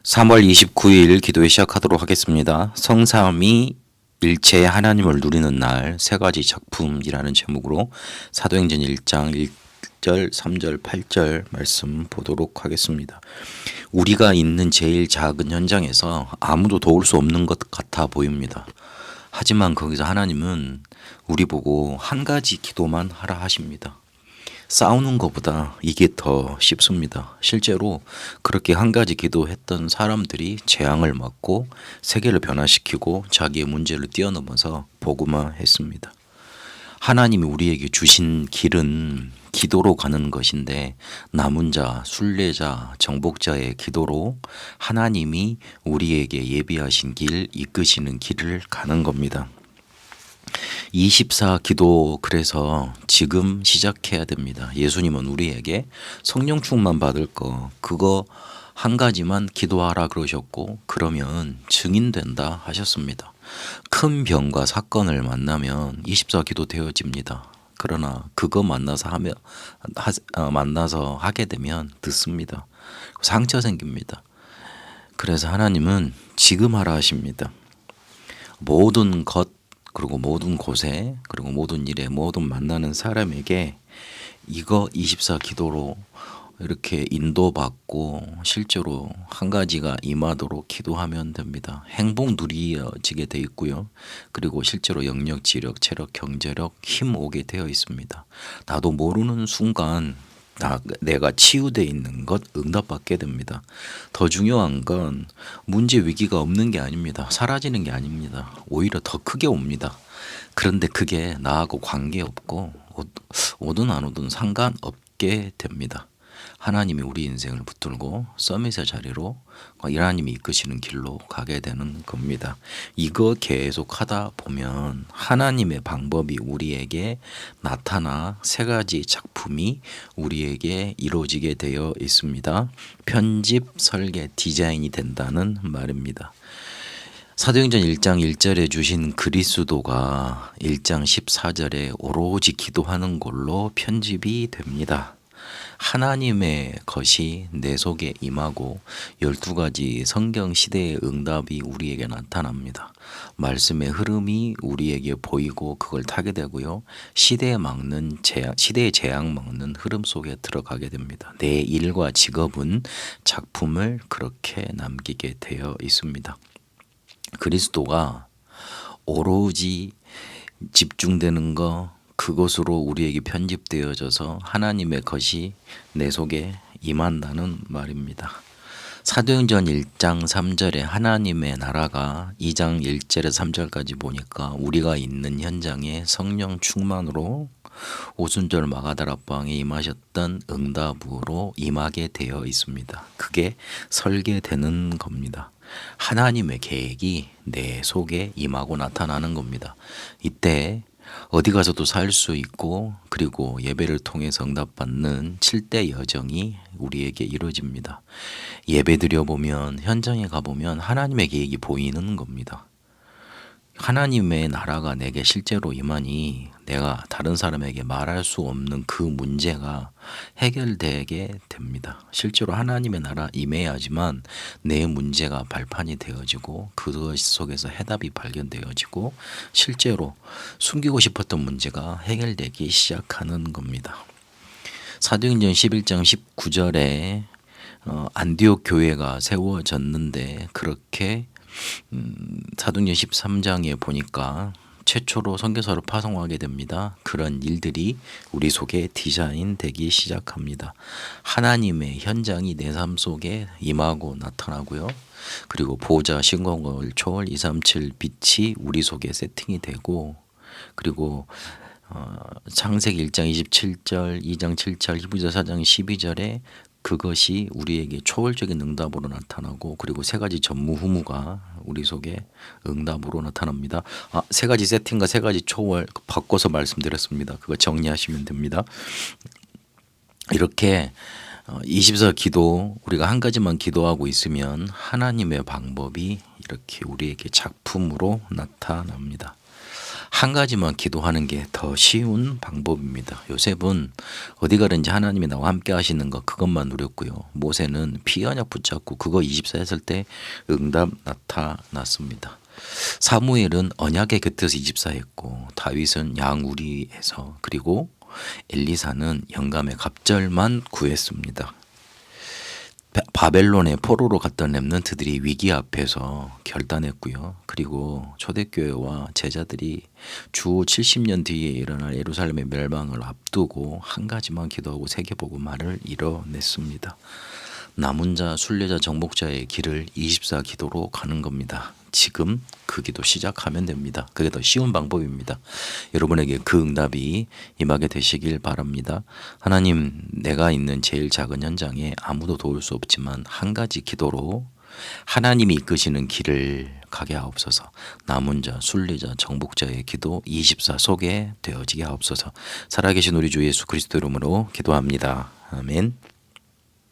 3월 29일 기도회 시작하도록 하겠습니다. 성삼위 일체의 하나님을 누리는 날 세 가지 작품이라는 제목으로 사도행전 1장 1절, 3절, 8절 말씀 보도록 하겠습니다. 우리가 있는 제일 작은 현장에서 아무도 도울 수 없는 것 같아 보입니다. 하지만 거기서 하나님은 우리 보고 한 가지 기도만 하라 하십니다. 싸우는 것보다 이게 더 쉽습니다. 실제로 그렇게 한 가지 기도했던 사람들이 재앙을 맞고 세계를 변화시키고 자기의 문제를 뛰어넘어서 복음화했습니다. 하나님이 우리에게 주신 길은 기도로 가는 것인데 남은 자, 순례자, 정복자의 기도로 하나님이 우리에게 예비하신 길, 이끄시는 길을 가는 겁니다. 24 기도 그래서 지금 시작해야 됩니다. 예수님은 우리에게 성령 충만 받을 거 그거 한 가지만 기도하라 그러셨고 그러면 증인된다 하셨습니다. 큰 병과 사건을 만나면 24 기도 되어집니다. 그러나 그거 만나서 하게 되면 듣습니다. 상처 생깁니다. 그래서 하나님은 지금 하라 하십니다. 모든 것 그리고 모든 곳에 그리고 모든 일에 모든 만나는 사람에게 이거 24 기도로 이렇게 인도받고 실제로 한 가지가 임하도록 기도하면 됩니다. 행복 누리어지게 돼 있고요. 그리고 실제로 영역, 지력, 체력, 경제력, 힘 오게 되어 있습니다. 나도 모르는 순간 내가 치유되어 있는 것 응답받게 됩니다. 더 중요한 건 문제 위기가 없는 게 아닙니다. 사라지는 게 아닙니다. 오히려 더 크게 옵니다. 그런데 그게 나하고 관계없고 오든 안 오든 상관없게 됩니다. 하나님이 우리 인생을 붙들고 서밋의 자리로 하나님이 이끄시는 길로 가게 되는 겁니다. 이거 계속 하다 보면 하나님의 방법이 우리에게 나타나 세 가지 작품이 우리에게 이루어지게 되어 있습니다. 편집, 설계, 디자인이 된다는 말입니다. 사도행전 1장 1절에 주신 그리스도가 1장 14절에 오로지 기도하는 걸로 편집이 됩니다. 하나님의 것이 내 속에 임하고 12가지 성경 시대의 응답이 우리에게 나타납니다. 말씀의 흐름이 우리에게 보이고 그걸 타게 되고요. 시대에 재앙 막는 흐름 속에 들어가게 됩니다. 내 일과 직업은 작품을 그렇게 남기게 되어 있습니다. 그리스도가 오로지 집중되는 거 그것으로 우리에게 편집되어져서 하나님의 것이 내 속에 임한다는 말입니다. 사도행전 1장 3절에 하나님의 나라가 2장 1절에서 3절까지 보니까 우리가 있는 현장에 성령 충만으로 오순절 마가다락방에 임하셨던 응답으로 임하게 되어 있습니다. 그게 설계되는 겁니다. 하나님의 계획이 내 속에 임하고 나타나는 겁니다. 이때 어디 가서도 살 수 있고 그리고 예배를 통해서 응답받는 7대 여정이 우리에게 이루어집니다. 예배 드려보면 현장에 가보면 하나님의 계획이 보이는 겁니다. 하나님의 나라가 내게 실제로 임하니 내가 다른 사람에게 말할 수 없는 그 문제가 해결되게 됩니다. 실제로 하나님의 나라 임해야지만 내 문제가 발판이 되어지고 그것 속에서 해답이 발견되어지고 실제로 숨기고 싶었던 문제가 해결되기 시작하는 겁니다. 사도행전 11장 19절에 안디옥 교회가 세워졌는데 그렇게 사도행전 13장에 보니까 최초로 선교사를 파송하게 됩니다. 그런 일들이 우리 속에 디자인되기 시작합니다. 하나님의 현장이 내 삶 속에 임하고 나타나고요. 그리고 보좌, 신공을, 초월, 237 빛이 우리 속에 세팅이 되고 그리고 창세기 1장 27절, 2장 7절, 히브리서 4장 12절에 그것이 우리에게 초월적인 응답으로 나타나고 그리고 세 가지 전무후무가 우리 속에 응답으로 나타납니다. 세 가지 세팅과 세 가지 초월 바꿔서 말씀드렸습니다. 그거 정리하시면 됩니다. 이렇게 24 기도 우리가 한 가지만 기도하고 있으면 하나님의 방법이 이렇게 우리에게 작품으로 나타납니다. 한 가지만 기도하는 게 더 쉬운 방법입니다. 요셉은 어디 가든지 하나님이 나와 함께 하시는 것 그것만 누렸고요. 모세는 피 언약 붙잡고 그거 24 했을 때 응답 나타났습니다. 사무엘은 언약의 곁에서 24 했고 다윗은 양우리에서 그리고 엘리사는 영감의 갑절만 구했습니다. 바벨론의 포로로 갔던 렘넌트들이 위기 앞에서 결단했고요. 그리고 초대교회와 제자들이 주 70년 뒤에 일어날 예루살렘의 멸망을 앞두고 한 가지만 기도하고 세계복음화를 이뤄냈습니다. 남은 자, 순례자, 정복자의 길을 24 기도로 가는 겁니다. 지금 그 기도 시작하면 됩니다. 그게 더 쉬운 방법입니다. 여러분에게 그 응답이 임하게 되시길 바랍니다. 하나님, 내가 있는 제일 작은 현장에 아무도 도울 수 없지만 한 가지 기도로 하나님이 이끄시는 길을 가게 하옵소서. 남은 자, 순례자, 정복자의 기도 24 속에 되어지게 하옵소서. 살아계신 우리 주 예수 그리스도 이름으로 기도합니다. 아멘.